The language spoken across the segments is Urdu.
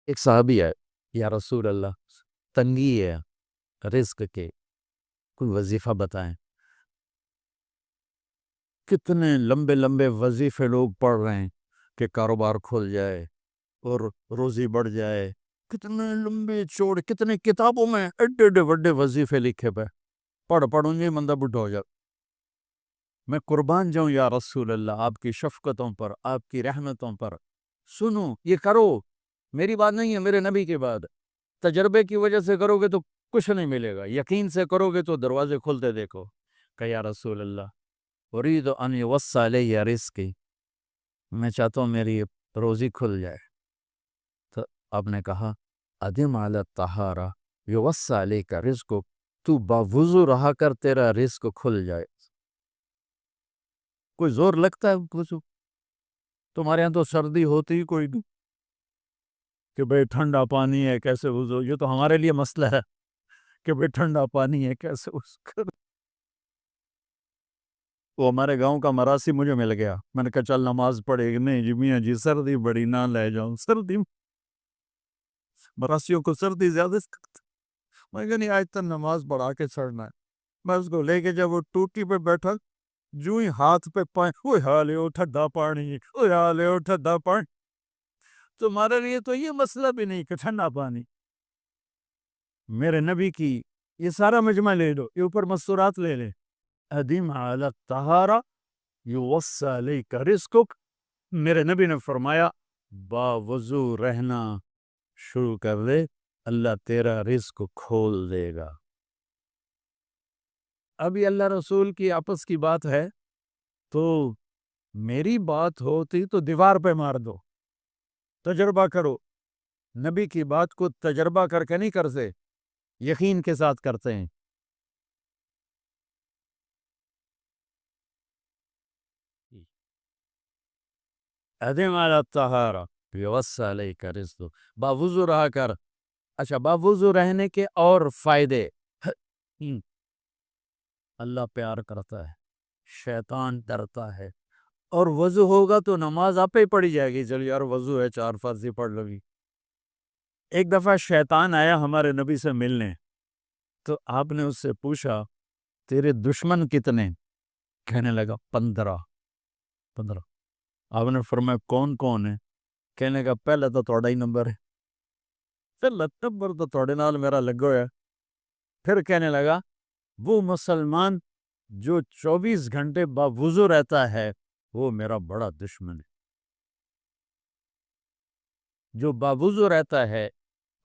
ایک صحابی ہے، یا رسول اللہ تنگی ہے رزق کے، کوئی وظیفہ بتائیں۔ کتنے لمبے لمبے وظیفے لوگ پڑھ رہے ہیں کہ کاروبار کھل جائے اور روزی بڑھ جائے، کتنے لمبے چوڑے، کتنے کتابوں میں ایڈے ایڈے بڑے وظیفے لکھے پہ، پڑھوں گے بندہ بڈھا ہو جائے۔ میں قربان جاؤں یا رسول اللہ آپ کی شفقتوں پر، آپ کی رحمتوں پر، سنو یہ کرو، میری بات نہیں ہے، میرے نبی کی بات۔ تجربے کی وجہ سے کرو گے تو کچھ نہیں ملے گا، یقین سے کرو گے تو دروازے کھلتے دیکھو۔ کہ یا رسول اللہ اريد ان يوسع علی رزقی، میں چاہتا ہوں میری روزی کھل جائے۔ تو آپ نے کہا ادم علی الطہارہ یوسع علیک رزقک، تو باوضو رہا کر تیرا رزق کھل جائے۔ کوئی زور لگتا ہے وضو؟ تمہارے ہاں تو سردی ہوتی ہی کوئی نہیں کہ بھئی ٹھنڈا پانی ہے کیسے وضو، یہ تو ہمارے لیے مسئلہ ہے کہ بھئی ٹھنڈا پانی ہے کیسے وضو۔ وہ ہمارے گاؤں کا مراسی مجھے مل گیا، میں نے کہا چل نماز پڑھے گی، نہیں جی میاں جی سردی بڑی نہ لے جاؤں، سردی مراسیوں کو سردی زیادہ میں کہا نہیں آج تک نماز پڑھا کے چڑھنا ہے۔ میں اس کو لے کے جب وہ ٹوٹی پہ بیٹھا، جو ہی ہاتھ پہ پائیں، اوہ حالے او ٹھڈا پانی، اوہ حالے او ٹھڈا پانی۔ تمہارے لیے تو یہ مسئلہ بھی نہیں کہ ٹھنڈا پانی، میرے نبی کی یہ سارا مجمع لے لو، یہ اوپر مستورات لے لے، ادم علی الطہارہ یوسع علیک رزقک، میرے نبی نے فرمایا باوضو رہنا شروع کر دے، اللہ تیرا رزق کھول دے گا۔ ابھی اللہ رسول کی آپس کی بات ہے تو میری بات ہوتی تو دیوار پہ مار دو، تجربہ کرو، نبی کی بات کو تجربہ کر کے نہیں کرتے، یقین کے ساتھ کرتے ہیں۔ ادم علی الطہارہ یوسع علیک رزقک، باوضو رہا کر۔ اچھا باوضو رہنے کے اور فائدے، اللہ پیار کرتا ہے، شیطان ڈرتا ہے، اور وضو ہوگا تو نماز آپ ہی پڑھی جائے گی، چل یار وضو ہے 4 فرض ہی پڑھ لگی۔ ایک دفعہ شیطان آیا ہمارے نبی سے ملنے، تو آپ نے اس سے پوچھا تیرے دشمن کتنے؟ کہنے لگا 15۔ آپ نے فرمایا کون کون ہے؟ کہنے لگا پہلا تو تھوڑا ہی نمبر ہے، پہلا نمبر تو تھوڑے نال میرا لگو ہے۔ پھر کہنے لگا وہ مسلمان جو 24 گھنٹے باوضو رہتا ہے وہ میرا بڑا دشمن ہے۔ جو باوضو رہتا ہے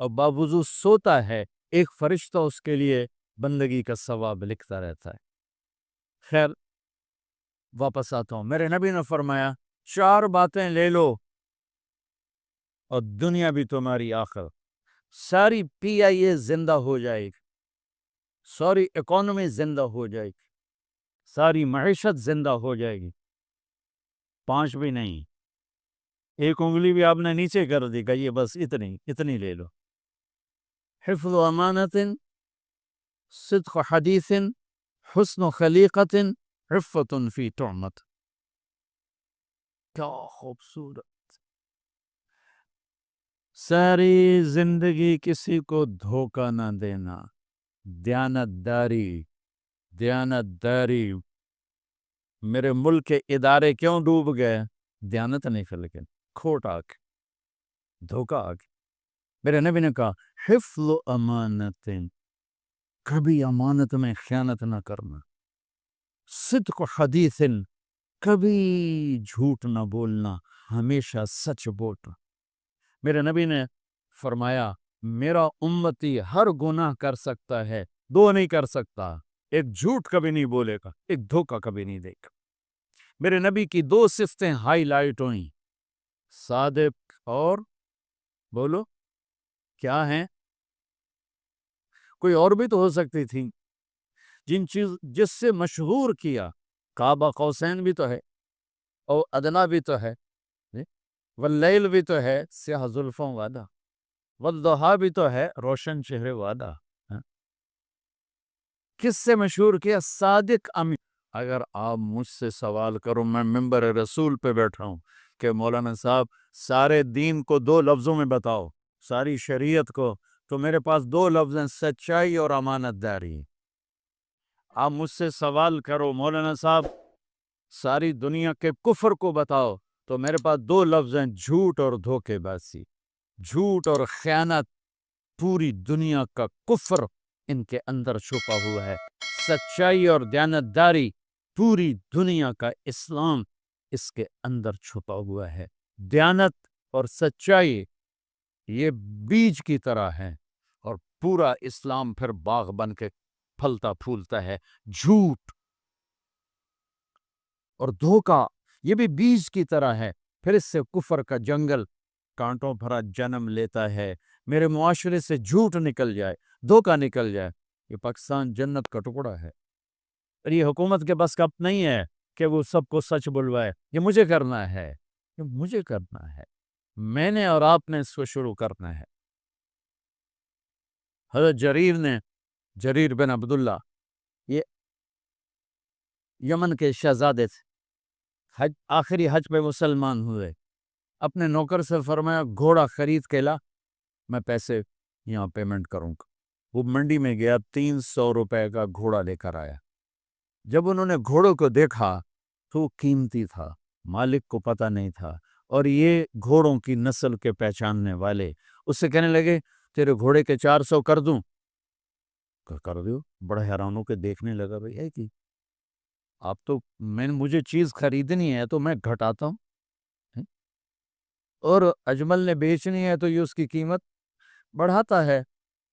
اور باوضو سوتا ہے، ایک فرشتہ اس کے لیے بندگی کا ثواب لکھتا رہتا ہے۔ خیر واپس آتا ہوں، میرے نبی نے فرمایا 4 باتیں لے لو اور دنیا بھی تمہاری آخر، ساری PIA زندہ ہو جائے گی، ساری اکانومی زندہ ہو جائے گی، ساری معیشت زندہ ہو جائے گی۔ 5 بھی نہیں، ایک انگلی بھی آپ نے نیچے کر دی، کہ یہ بس اتنی لے لو۔ حفظ امانت، صدق حدیث، حسن خلیقت، عفت فی طعمت۔ کیا خوبصورت! ساری زندگی کسی کو دھوکہ نہ دینا، دیانت داری۔ میرے ملک کے ادارے کیوں ڈوب گئے؟ دیانت نہیں تھا، لیکن کھوٹ آ کے، دھوکہ آ کے۔ میرے نبی نے کہا حفظ امانت، کبھی امانت میں خیانت نہ کرنا، صدق حدیث، کبھی جھوٹ نہ بولنا، ہمیشہ سچ بولنا۔ میرے نبی نے فرمایا میرا امتی ہر گناہ کر سکتا ہے، 2 نہیں کر سکتا، ایک جھوٹ کبھی نہیں بولے گا، ایک دھوکہ کبھی نہیں دے گا۔ میرے نبی کی 2 صفتیں ہائی لائٹ ہوئیں، صادق اور بولو کیا ہیں؟ کوئی اور بھی تو ہو سکتی تھی، جس سے مشہور کیا، قاب قوسین بھی تو ہے، اور ادنا بھی تو ہے، واللیل بھی تو ہے، سیاہ زلفوں والا، والضحیٰ بھی تو ہے، روشن چہرے والا۔ کس سے مشہور کیا؟ صادق امین۔ اگر آپ مجھ سے سوال کرو، میں منبر رسول پہ بیٹھا ہوں کہ مولانا صاحب سارے دین کو 2 لفظوں میں بتاؤ، ساری شریعت کو، تو میرے پاس دو لفظ ہیں، سچائی اور امانت داری۔ آپ مجھ سے سوال کرو مولانا صاحب ساری دنیا کے کفر کو بتاؤ، تو میرے پاس دو لفظ ہیں، جھوٹ اور دھوکے بازی۔ جھوٹ اور خیانت، پوری دنیا کا کفر ان کے اندر چھپا ہوا ہے۔ سچائی اور دیانتداری، پوری دنیا کا اسلام اس کے اندر چھپا ہوا ہے۔ دیانت اور سچائی یہ بیج کی طرح ہے، اور پورا اسلام پھر باغ بن کے پھلتا پھولتا ہے۔ جھوٹ اور دھوکا یہ بھی بیج کی طرح ہے، پھر اس سے کفر کا جنگل کانٹوں بھرا جنم لیتا ہے۔ میرے معاشرے سے جھوٹ نکل جائے، دھوکا نکل جائے، یہ پاکستان جنت کا ٹکڑا ہے۔ اور یہ حکومت کے بس کا نہیں ہے کہ وہ سب کو سچ بلوائے، یہ مجھے کرنا ہے، یہ مجھے کرنا ہے، میں نے اور آپ نے اس کو شروع کرنا ہے۔ حضرت جریر بن عبداللہ یہ یمن کے شہزادے تھے، آخری حج پہ مسلمان ہوئے، اپنے نوکر سے فرمایا گھوڑا خرید کے لا، میں پیسے یہاں پیمنٹ کروں گا۔ وہ منڈی میں گیا، 300 روپے کا گھوڑا لے کر آیا۔ جب انہوں نے گھوڑوں کو دیکھا تو وہ قیمتی تھا، مالک کو پتہ نہیں تھا، اور یہ گھوڑوں کی نسل کے پہچاننے والے اس سے کہنے لگے تیرے گھوڑے کے 400 کر دوں؟ کر دو۔ بڑا حیران ہو کے دیکھنے لگا، بھئی ہے کہ آپ تو مجھے چیز خریدنی ہے تو میں گھٹاتا ہوں، اور اجمل نے بیچنی ہے تو یہ اس کی قیمت بڑھاتا ہے،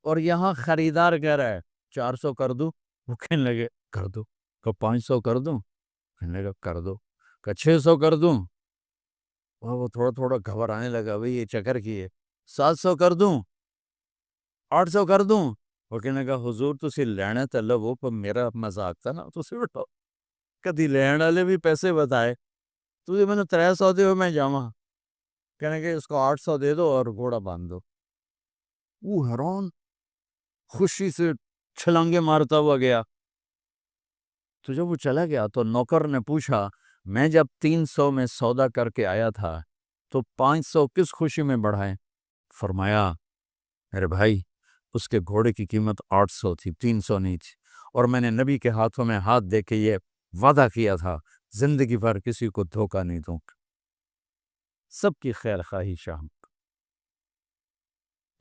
اور یہاں خریدار کہہ رہا ہے 400 کر دوں؟ وہ کہنے لگے کر دو۔ کہ 500 کر دوں؟ کہنے لگا کر دو۔ کہ 600 کر دوں؟ وہ تھوڑا تھوڑا گھبرانے لگا، بھئی یہ چکر کی ہے۔ 700 کر دوں؟ 800 کر دوں؟ وہ کہنے لگا حضور تسی لینا تے لو، پر میرا مذاق تھا نا، تسی بٹھو کدی لین والے بھی پیسے بتائے، تجھے میں نے 300 دے میں جاواں، کہنے کہ اس کو 800 دے دو اور گھوڑا باندھ دو۔ وہ حیران، خوشی سے چھلانگے مارتا ہوا گیا۔ تو جب وہ چلا گیا تو نوکر نے پوچھا میں جب 300 میں سودا کر کے آیا تھا تو 500 کس خوشی میں بڑھائے؟ فرمایا میرے بھائی اس کے گھوڑے کی قیمت 800 تھی، 300 نہیں تھی، اور میں نے نبی کے ہاتھوں میں ہاتھ دے کے یہ وعدہ کیا تھا زندگی بھر کسی کو دھوکہ نہیں دوں، سب کی خیر خواہی شام۔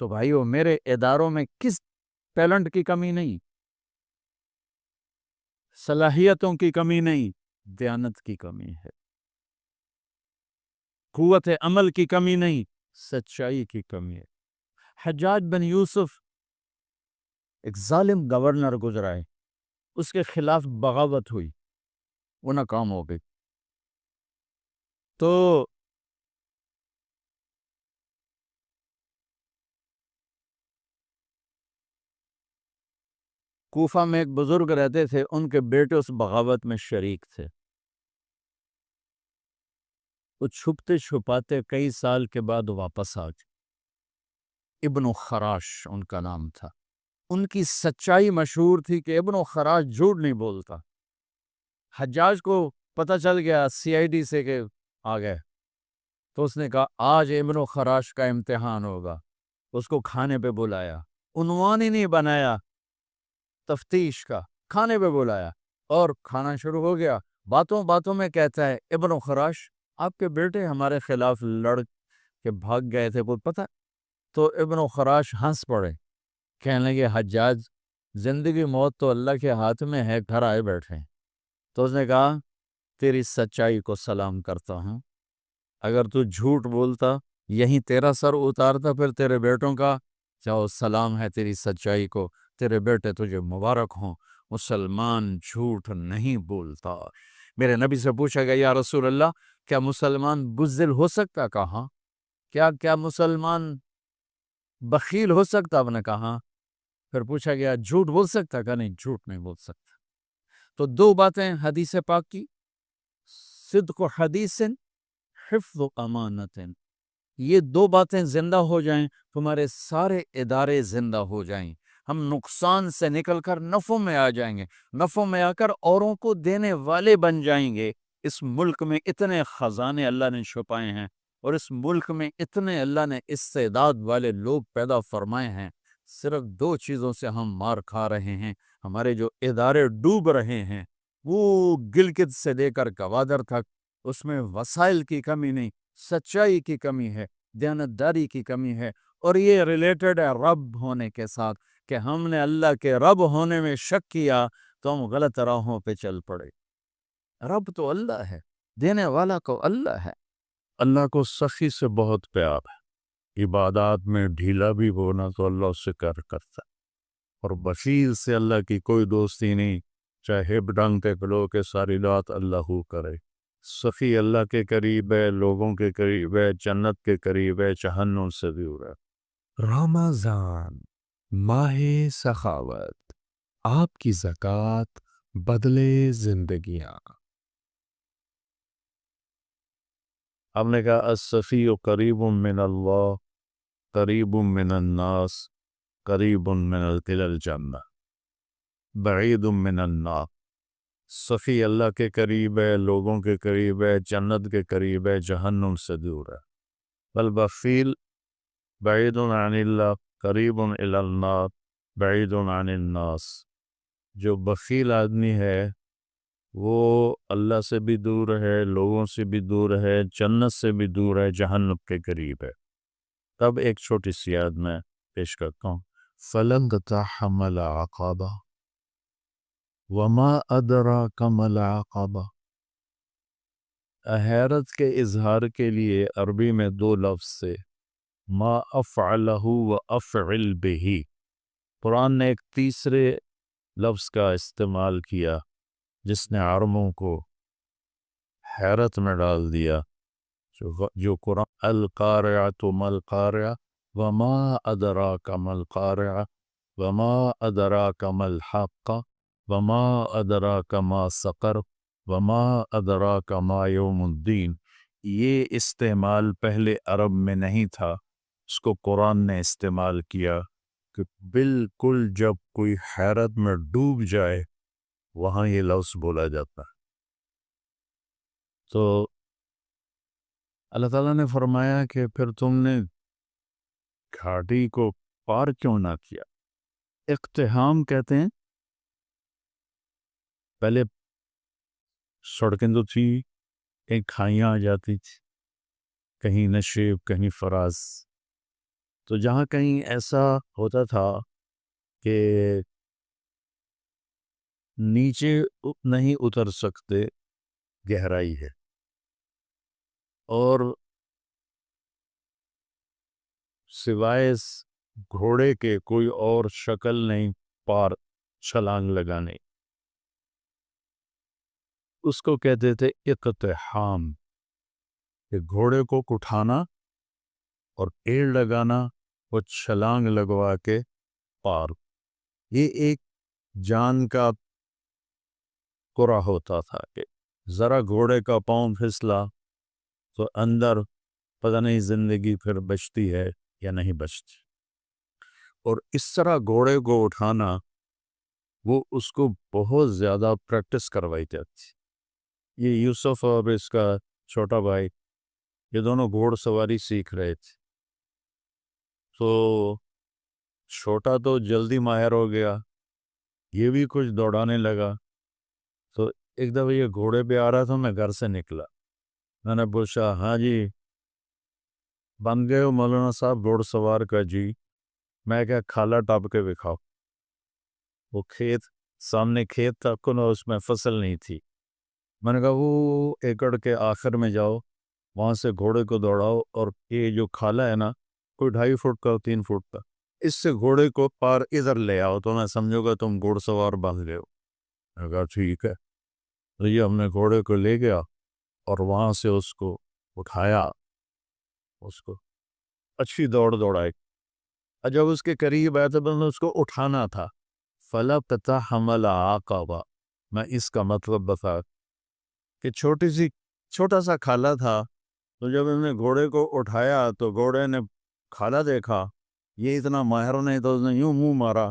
تو بھائیو میرے اداروں میں کس ٹیلنٹ کی کمی نہیں، صلاحیتوں کی کمی نہیں، دیانت کی کمی ہے، قوت عمل کی کمی نہیں، سچائی کی کمی ہے۔ حجاج بن یوسف ایک ظالم گورنر گزرا ہے، اس کے خلاف بغاوت ہوئی، وہ ناکام ہو گئی، تو کوفہ میں ایک بزرگ رہتے تھے، ان کے بیٹے اس بغاوت میں شریک تھے، وہ چھپتے چھپاتے کئی سال کے بعد واپس آ گئے۔ ابن خراش ان کا نام تھا، ان کی سچائی مشہور تھی کہ ابن خراش جھوٹ نہیں بولتا۔ حجاج کو پتہ چل گیا CID سے کہ آ گئے، تو اس نے کہا آج ابن خراش کا امتحان ہوگا، اس کو کھانے پہ بلایا، عنوان ہی نہیں بنایا تفتیش کا، کھانے پہ بلایا اور کھانا شروع ہو گیا۔ باتوں باتوں میں کہتا ہے ابن خراش آپ کے بیٹے ہمارے خلاف لڑ کے بھاگ گئے تھے، وہ پتہ؟ تو ابن خراش ہنس پڑے، کہنے لگے حجاج زندگی موت تو اللہ کے ہاتھ میں ہے، گھر آئے بیٹھے۔ تو اس نے کہا تیری سچائی کو سلام کرتا ہوں، اگر تو جھوٹ بولتا یہیں تیرا سر اتارتا، پھر تیرے بیٹوں کا چاہو سلام ہے تیری سچائی کو، تیرے بیٹے تجھے مبارک ہوں، مسلمان جھوٹ نہیں بولتا۔ میرے نبی سے پوچھا گیا یا رسول اللہ کیا مسلمان بزدل ہو سکتا؟ کہا کیا مسلمان بخیل ہو سکتا؟ آپ نے کہا۔ پھر پوچھا گیا جھوٹ بول سکتا؟ کہا نہیں، جھوٹ نہیں بول سکتا۔ تو دو باتیں حدیث پاک کی، صدق و حدیث، حفظ و امانت، یہ دو باتیں زندہ ہو جائیں تمہارے سارے ادارے زندہ ہو جائیں، ہم نقصان سے نکل کر نفع میں آ جائیں گے، نفع میں آ کر اوروں کو دینے والے بن جائیں گے۔ اس ملک میں اتنے خزانے اللہ نے چھپائے ہیں، اور اس ملک میں اتنے اللہ نے استعداد والے لوگ پیدا فرمائے ہیں، صرف دو چیزوں سے ہم مار کھا رہے ہیں، ہمارے جو ادارے ڈوب رہے ہیں، وہ گلگت سے لے کر گوادر تک، اس میں وسائل کی کمی نہیں، سچائی کی کمی ہے، دیانتداری کی کمی ہے، اور یہ ریلیٹڈ ہے رب ہونے کے ساتھ، کہ ہم نے اللہ کے رب ہونے میں شک کیا تو ہم غلط راہوں پہ چل پڑے۔ رب تو اللہ ہے، دینے والا کو اللہ ہے۔ اللہ کو سخی سے بہت پیار ہے، عبادات میں ڈھیلا بھی ہونا تو اللہ اس سے کر کرتا ہے، اور بخیل سے اللہ کی کوئی دوستی نہیں، چاہے ہب ڈنگ کے کلو کے ساری رات اللہ کرے۔ سخی اللہ کے قریب ہے، لوگوں کے قریب ہے، جنت کے قریب ہے، جہنم سے دور ہے۔ رمضان ماہ سخاوت، آپ کی زکوٰۃ بدلے زندگیاں۔ ہم نے کہا السخی قریب من اللہ، قریب من الناس، قریب من الجنہ، بعید من النار۔ سخی اللہ کے قریب ہے، لوگوں کے قریب ہے، جنت کے قریب ہے، جہنم سے دور ہے۔ والبخیل بعید عن اللہ، قریب الی النار، بعید عن الناس۔ جو بخیل آدمی ہے وہ اللہ سے بھی دور ہے، لوگوں سے بھی دور ہے، جنت سے بھی دور ہے، جہنم کے قریب ہے۔ تب ایک چھوٹی سی یاد میں پیش کرتا ہوں۔ فَلَنْقَتَحَمَ الْعَقَبَةَ وَمَا أَدْرَاكَ مَا الْعَقَبَةُ۔ حیرت کے اظہار کے لیے عربی میں دو لفظ سے، ما افعلہ و افعل بہی۔ قرآن نے ایک تیسرے لفظ کا استعمال کیا جس نے عربوں کو حیرت میں ڈال دیا۔ جو قرآن القارعۃ ما القارعہ وما ادراک ما القارعہ وما ادراک ما الحاقہ وما ادراک ما سقر وما ادراک ما یوم الدین، یہ استعمال پہلے عرب میں نہیں تھا، اس کو قرآن نے استعمال کیا کہ بالکل جب کوئی حیرت میں ڈوب جائے وہاں یہ لفظ بولا جاتا ہے۔ تو اللہ تعالیٰ نے فرمایا کہ پھر تم نے گھاٹی کو پار کیوں نہ کیا؟ اقتحام کہتے ہیں، پہلے سڑکیں تو تھی، کہیں کھائیاں آ جاتی تھی، کہیں نشیب، کہیں فراز، تو جہاں کہیں ایسا ہوتا تھا کہ نیچے نہیں اتر سکتے، گہرائی ہے، اور سوائے گھوڑے کے کوئی اور شکل نہیں پار چھلانگ لگانے، اس کو کہتے تھے اقتحام، کہ گھوڑے کو اٹھانا اور پیڑ لگانا اور چھلانگ لگوا کے پار۔ یہ ایک جان کا قرا ہوتا تھا کہ ذرا گھوڑے کا پاؤں پھسلا تو اندر پتہ نہیں زندگی پھر بچتی ہے یا نہیں بچتی، اور اس طرح گھوڑے کو اٹھانا وہ اس کو بہت زیادہ پریکٹس کروائی جاتی۔ یہ یوسف اور اس کا چھوٹا بھائی، یہ دونوں گھوڑ سواری سیکھ رہے تھے، تو چھوٹا تو جلدی ماہر ہو گیا، یہ بھی کچھ دوڑانے لگا، تو ایک دفعہ یہ گھوڑے پہ آ رہا تھا، میں گھر سے نکلا، میں نے پوچھا ہاں جی بن گئے ہو مولانا صاحب گھوڑ سوار کا؟ جی۔ میں کہا کھالا ٹاپ کے دکھاؤ۔ وہ کھیت سامنے کھیت تھا، کنو اس میں فصل نہیں تھی، میں نے کہا وہ ایکڑ کے آخر میں جاؤ، وہاں سے گھوڑے کو دوڑاؤ، اور یہ جو کھالا ہے نا کوئی 2.5 فٹ کا 3 فٹ کا، اس سے گھوڑے کو پار ادھر لے آؤ تو میں سمجھو گا تم گھوڑ سوار بن گئے ہو۔ میں نے کہا ٹھیک ہے، تو یہ ہم نے گھوڑے کو لے گیا اور وہاں سے اس کو اٹھایا، اس کو اچھی دوڑائی، اور جب اس کے قریب آیا تو میں نے اس کو اٹھانا تھا۔ فَلَقْتَحَمَ الْعَقَبَةَ، میں اس کا مطلب بتا کہ چھوٹا سا کھالا تھا، تو جب ہم نے گھوڑے کو اٹھایا تو گھوڑے نے کھالا دیکھا، یہ اتنا ماہر نہیں تو اس نے یوں منہ مارا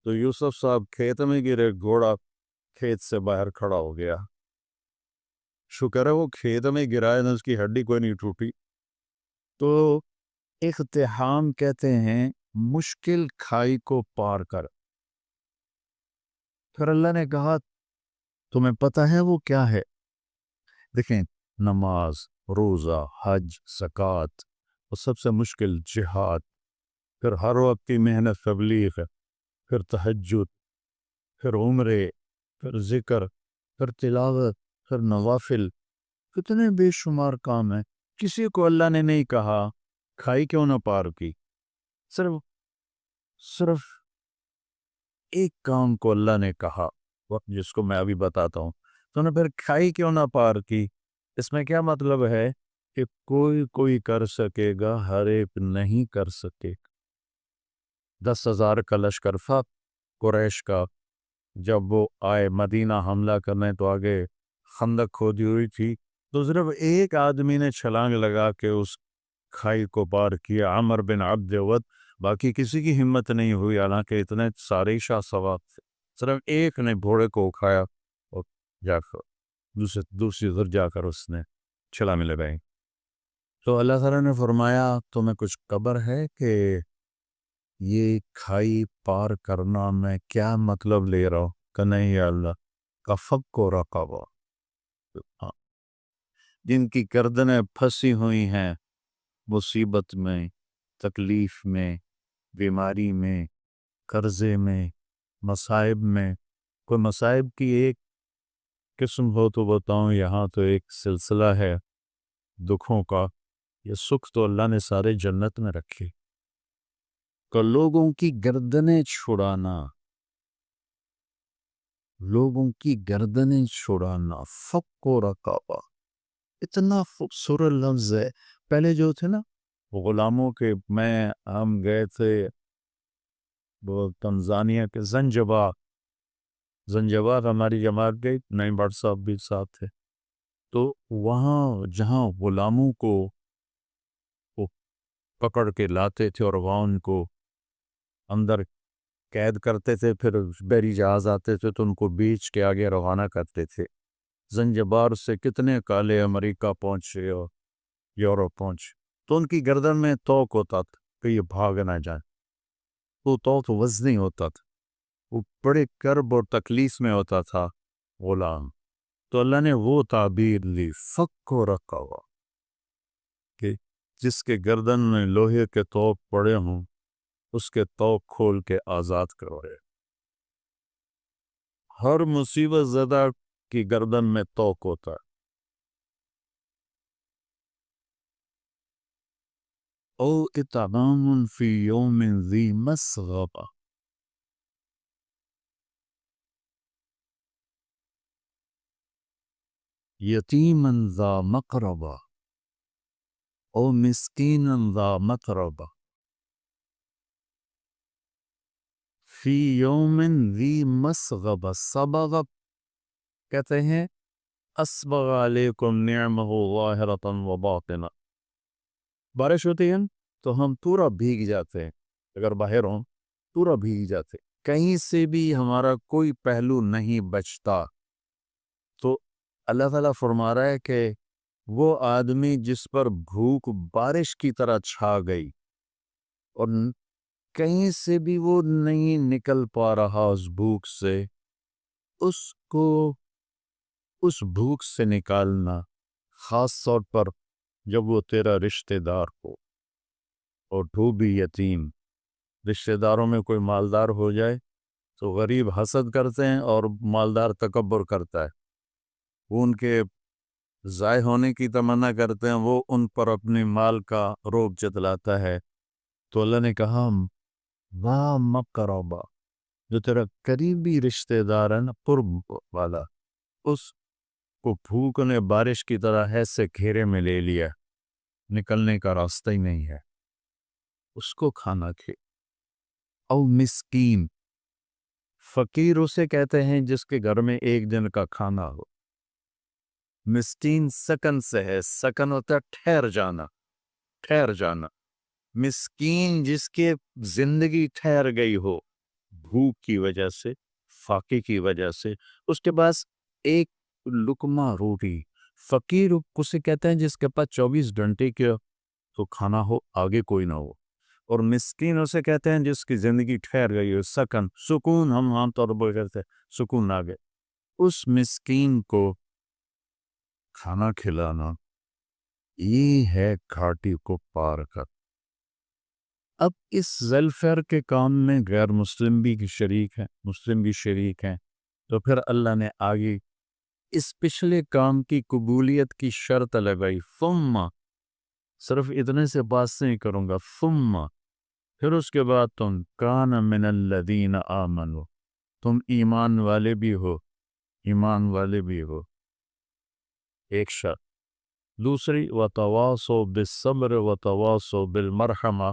تو یوسف صاحب کھیت میں گرے، گھوڑا کھیت سے باہر کھڑا ہو گیا۔ شکر ہے وہ کھیت میں گرا ہے، اس کی ہڈی کوئی نہیں ٹوٹی، تو اقتحام کہتے ہیں مشکل کھائی کو پار کر. پھر اللہ نے کہا تمہیں پتہ ہے وہ کیا ہے؟ دیکھیں، نماز، روزہ، حج، زکوٰۃ، اور سب سے مشکل جہاد، پھر ہر وقت کی محنت تبلیغ، پھر تہجد، پھر عمرے، پھر ذکر، پھر تلاوت، پھر نوافل، کتنے بے شمار کام ہیں. کسی کو اللہ نے نہیں کہا کھائی کیوں نہ پار کی. صرف ایک کام کو اللہ نے کہا، جس کو میں ابھی بتاتا ہوں. تو نے پھر کھائی کیوں نہ پار کی. اس میں کیا مطلب ہے کہ کوئی کر سکے گا، ہر ایک نہیں کر سکے. 10,000 کا لشکر تھا قریش کا. جب وہ آئے مدینہ حملہ کرنے تو آگے خندق کھودی ہوئی تھی، تو صرف ایک آدمی نے چھلانگ لگا کے اس کھائی کو پار کیا، عمر بن عبد ود. باقی کسی کی ہمت نہیں ہوئی، حالانکہ اتنے سارے شاہ سوار تھے. صرف ایک نے گھوڑے کو اٹھایا اور جا کر دوسری ادھر جا کر اس نے چھلانگ لگائی. تو اللہ تعالیٰ نے فرمایا تمہیں کچھ خبر ہے کہ یہ کھائی پار کرنا میں کیا مطلب لے رہا ہوں؟ کہ نہیں یا اللہ کا فک و رقبہ، جن کی گردنیں پھنسی ہوئی ہیں مصیبت میں، تکلیف میں، بیماری میں، قرضے میں، مصائب میں. کوئی مصائب کی ایک قسم ہو تو بتاؤں، یہاں تو ایک سلسلہ ہے دکھوں کا. یہ سکھ تو اللہ نے سارے جنت میں رکھے. کہ لوگوں کی گردنیں چھڑانا، لوگوں کی گردنیں چھڑانا، فک و رقبہ، اتنا خوبصورت لفظ ہے. پہلے جو تھے نا غلاموں کے، ہم گئے تھے وہ تنزانیہ کے زنجبار ہماری جماعت گئی، نئی بٹ صاحب بھی ساتھ تھے. تو وہاں جہاں غلاموں کو وہ پکڑ کے لاتے تھے اور وہاں ان کو اندر قید کرتے تھے، پھر بحری جہاز آتے تھے تو ان کو بیچ کے آگے روانہ کرتے تھے. زنجبار سے کتنے کالے امریکہ پہنچے اور یورپ پہنچے. تو ان کی گردن میں توق ہوتا تھا کہ یہ بھاگ نہ جائیں. وہ توق وزنی ہوتا تھا، وہ بڑے کرب اور تکلیف میں ہوتا تھا غلام. تو اللہ نے وہ تعبیر لی، فک و رقبہ، کہ جس کے گردن میں لوہے کے توق پڑے ہوں اس کے توق کھول کے آزاد کروائے. ہر مصیبت زدہ کی گردن میں توق ہوتا ہے. او اطعام فی یوم ذی مسغبہ، یتیما ذا مقربہ او مسکینا ذا متربہ، فی یوم ذی مسغبہ. سبغ کہتے ہیں اسبغ علیکم نعمہ ظاہرۃ و باطنہ. بارش ہوتی ہے تو ہم پورا بھیگ جاتے ہیں، اگر باہر ہوں پورا بھیگ جاتے، کہیں سے بھی ہمارا کوئی پہلو نہیں بچتا. تو اللہ تعالیٰ فرما رہا ہے کہ وہ آدمی جس پر بھوک بارش کی طرح چھا گئی اور کہیں سے بھی وہ نہیں نکل پا رہا اس بھوک سے، اس کو اس بھوک سے نکالنا، خاص طور پر جب وہ تیرا رشتہ دار ہو اور تو بھی یتیم. رشتہ داروں میں کوئی مالدار ہو جائے تو غریب حسد کرتے ہیں اور مالدار تکبر کرتا ہے. وہ ان کے ضائع ہونے کی تمنا کرتے ہیں، وہ ان پر اپنے مال کا روب جتلاتا ہے. تو اللہ نے کہا وا مقربہ، جو تیرا قریبی رشتہ دار ہے نا، قرب والا، اس کو بھوک نے بارش کی طرح ایسے گھیرے میں لے لیا، نکلنے کا راستہ ہی نہیں ہے، اس کو کھانا کھے. او مسکین، فقیر اسے کہتے ہیں جس کے گھر میں ایک دن کا کھانا ہو. مسکین سکن سے ہے، سکن ہوتا ہے ٹھہر جانا، ٹھہر جانا. مسکین جس کے زندگی ٹھہر گئی ہو بھوک کی وجہ سے، فاقے کی وجہ سے، اس کے پاس ایک لقمہ روٹی. فقیر اسے کہتے ہیں جس کے پاس 24 گھنٹے کے تو کھانا ہو، آگے کوئی نہ ہو. اور مسکین اسے کہتے ہیں جس کی زندگی ٹھہر گئی ہو، سکن، سکون ہم عام طور پر کہتے ہیں، سکون آ گئے. اس مسکین کو کھانا کھلانا یہ ہے گھاٹی کو پار کر. اب اس ویلفیئر کے کام میں غیر مسلم بھی شریک ہیں، مسلم بھی شریک ہیں. تو پھر اللہ نے آگے اس پچھلے کام کی قبولیت کی شرط لگائی، ثم، صرف اتنے سے بات نہیں کروں گا، ثم، پھر اس کے بعد تم کان من الذین آمنوا، تم ایمان والے بھی ہو، ایمان والے بھی ہو. ایک شرط. دوسری وتواصوا بالصبر وتواصوا بالمرحمہ،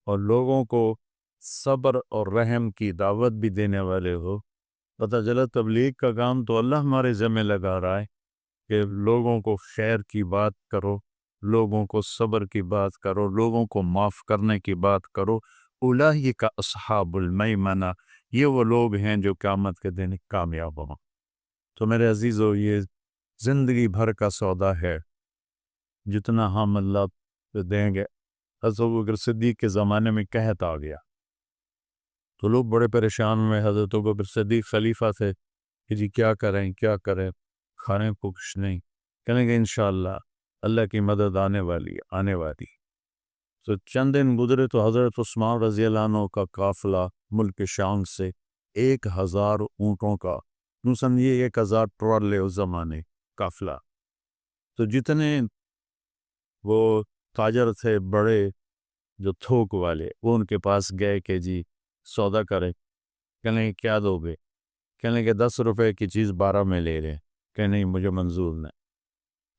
اور لوگوں کو صبر اور رحم کی دعوت بھی دینے والے ہو. پتہ چلا تبلیغ کا کام تو اللہ ہمارے ذمہ لگا رہا ہے کہ لوگوں کو خیر کی بات کرو، لوگوں کو صبر کی بات کرو، لوگوں کو معاف کرنے کی بات کرو. اولئک اصحاب المیمنہ، یہ وہ لوگ ہیں جو قیامت کے دن کامیاب ہوں. تو میرے عزیزو، یہ زندگی بھر کا سودا ہے، جتنا ہم اللہ پہ دیں گے. حضرت ابوبکر صدیق کے زمانے میں قحط آ گیا تو لوگ بڑے پریشان ہوئے. حضرت ابوبکر صدیق خلیفہ تھے کہ جی کیا کریں کیا کریں، کھانے کو کچھ نہیں. کہنے کہ انشاءاللہ اللہ کی مدد آنے والی آنے والی. تو چند دن گزرے تو حضرت عثمان رضی اللہ عنہ کا قافلہ ملک شام سے 1000 اونٹوں کا، نو سمجھیے 1000 ٹرالے اس زمانے قافلہ. تو جتنے وہ تاجر تھے بڑے جو تھوک والے، وہ ان کے پاس گئے کہ جی سودا کریں. کہنے کہ کیا دو گے؟ کہنے کہ 10 روپے کی چیز 12 میں لے رہے. کہ نہیں مجھے منظور نہیں.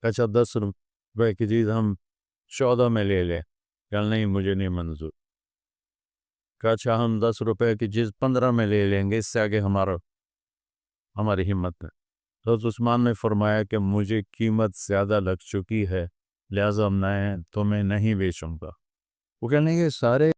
اچھا 10 روپے کی چیز ہم 14 میں لے لیں. کہ نہیں مجھے نہیں منظور. کہ اچھا ہم 10 روپے کی چیز 15 میں لے لیں گے، اس سے آگے ہماری ہمت ہے. تو عثمان نے فرمایا کہ مجھے قیمت زیادہ لگ چکی ہے، لہٰذا میں تمہیں نہیں بیچوں گا. وہ کہنے کہ سارے